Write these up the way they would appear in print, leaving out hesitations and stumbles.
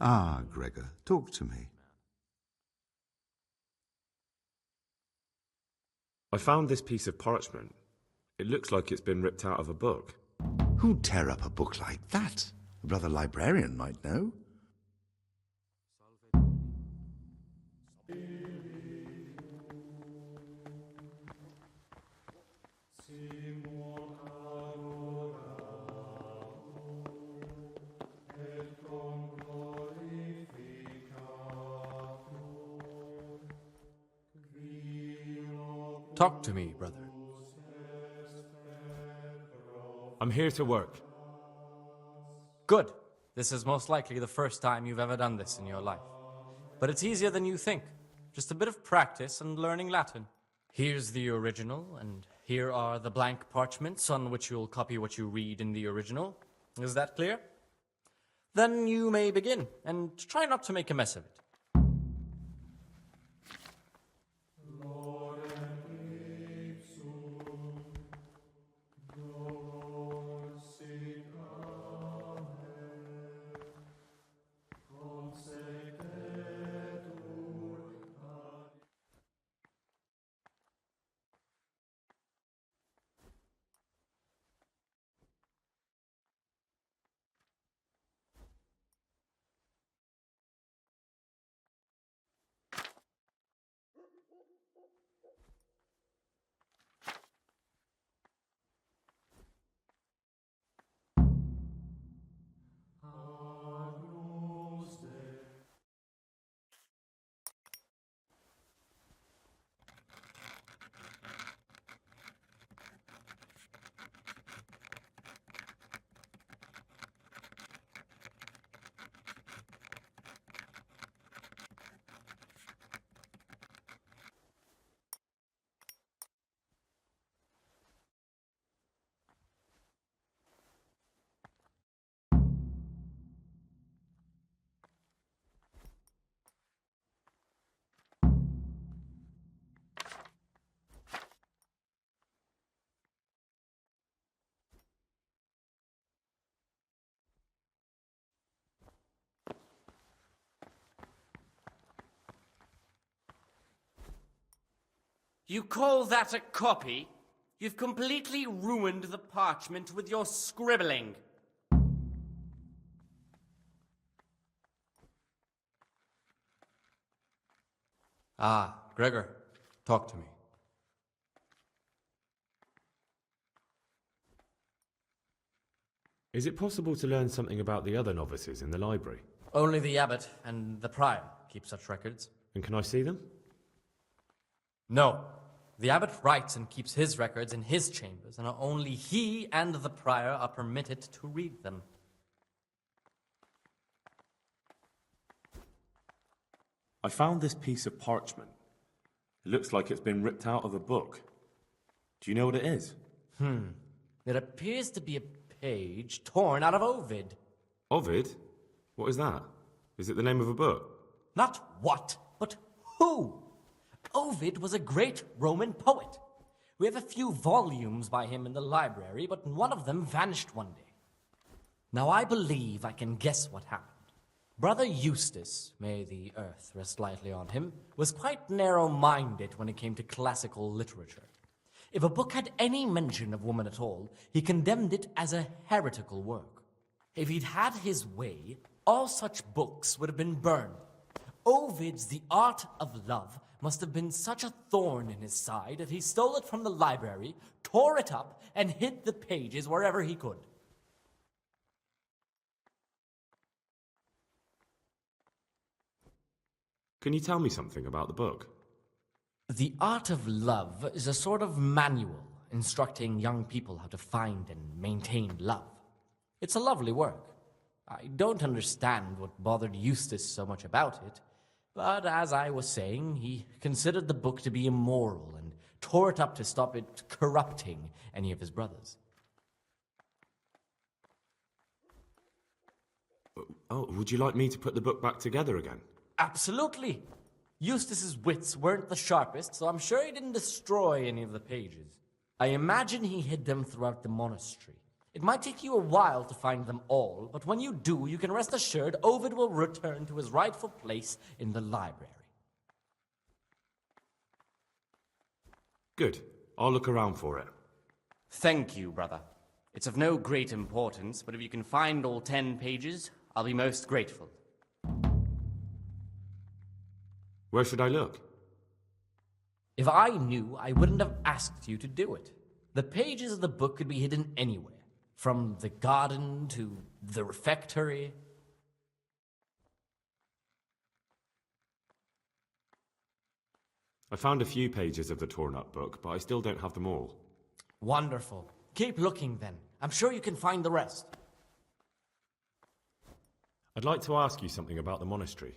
Ah, Gregor, talk to me. I found this piece of parchment. It looks like it's been ripped out of a book. Who'd tear up a book like that? A brother librarian might know. Talk to me, brother. I'm here to work. Good. This is most likely the first time you've ever done this in your life. But it's easier than you think. Just a bit of practice and learning Latin. Here's the original, and here are the blank parchments on which you'll copy what you read in the original. Is that clear? Then you may begin, and try not to make a mess of it. You call that a copy? You've completely ruined the parchment with your scribbling. Ah, Gregor, talk to me. Is it possible to learn something about the other novices in the library? Only the abbot and the prior keep such records. And can I see them? No. The abbot writes and keeps his records in his chambers, and only he and the prior are permitted to read them. I found this piece of parchment. It looks like it's been ripped out of a book. Do you know what it is? It appears to be a page torn out of Ovid. Ovid? What is that? Is it the name of a book? Not what, but who? Ovid was a great Roman poet. We have a few volumes by him in the library, but one of them vanished one day. Now I believe I can guess what happened. Brother Eustace, may the earth rest lightly on him, was quite narrow-minded when it came to classical literature. If a book had any mention of woman at all, he condemned it as a heretical work. If he'd had his way, all such books would have been burned. Ovid's The Art of Love must have been such a thorn in his side that he stole it from the library, tore it up, and hid the pages wherever he could. Can you tell me something about the book? The Art of Love is a sort of manual instructing young people how to find and maintain love. It's a lovely work. I don't understand what bothered Eustace so much about it, but as I was saying, he considered the book to be immoral and tore it up to stop it corrupting any of his brothers. Oh, would you like me to put the book back together again? Absolutely. Eustace's wits weren't the sharpest, so I'm sure he didn't destroy any of the pages. I imagine he hid them throughout the monastery. It might take you a while to find them all, but when you do, you can rest assured Ovid will return to his rightful place in the library. Good. I'll look around for it. Thank you, brother. It's of no great importance, but if you can find all 10 pages, I'll be most grateful. Where should I look? If I knew, I wouldn't have asked you to do it. The pages of the book could be hidden anywhere, from the garden to the refectory. I found a few pages of the torn-up book, but I still don't have them all. Wonderful. Keep looking, then. I'm sure you can find the rest. I'd like to ask you something about the monastery.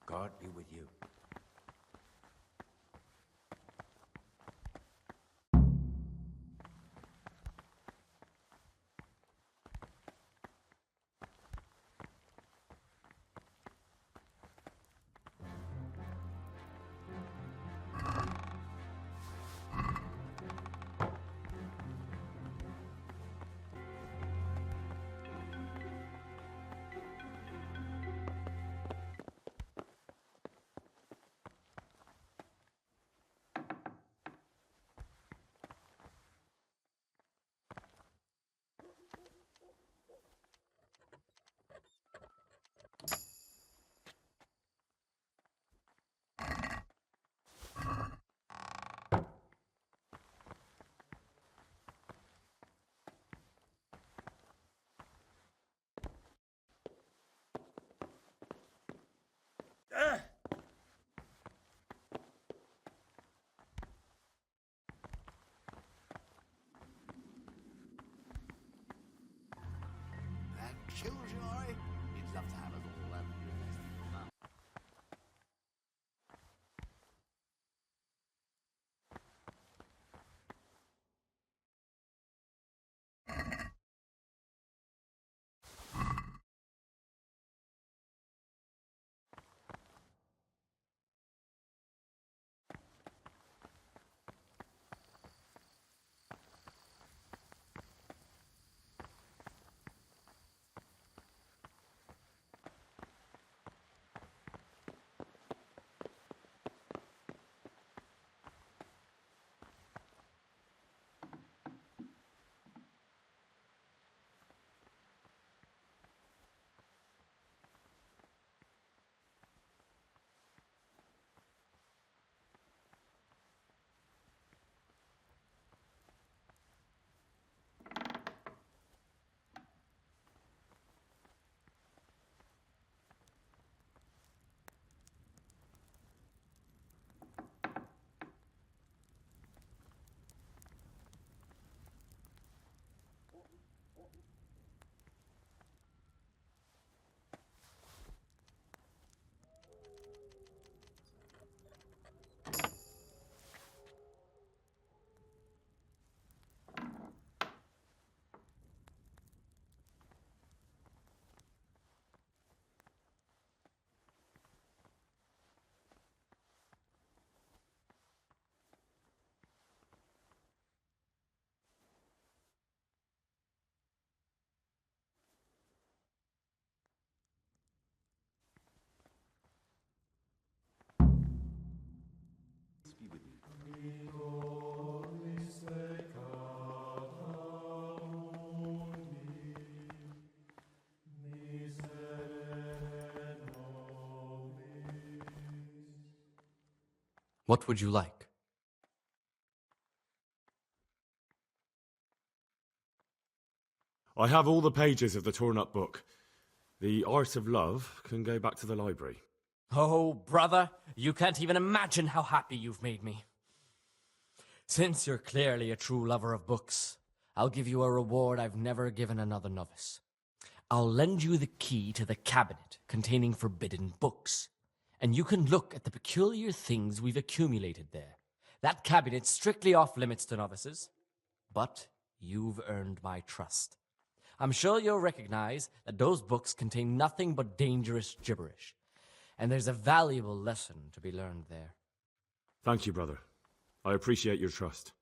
God be with you. Killjoy? He'd love to have us all What would you like? I have all the pages of the torn-up book. The Art of Love can go back to the library. Oh, brother, you can't even imagine how happy you've made me. Since you're clearly a true lover of books, I'll give you a reward I've never given another novice. I'll lend you the key to the cabinet containing forbidden books, and you can look at the peculiar things we've accumulated there. That cabinet's strictly off-limits to novices, but you've earned my trust. I'm sure you'll recognize that those books contain nothing but dangerous gibberish, and there's a valuable lesson to be learned there. Thank you, brother. I appreciate your trust.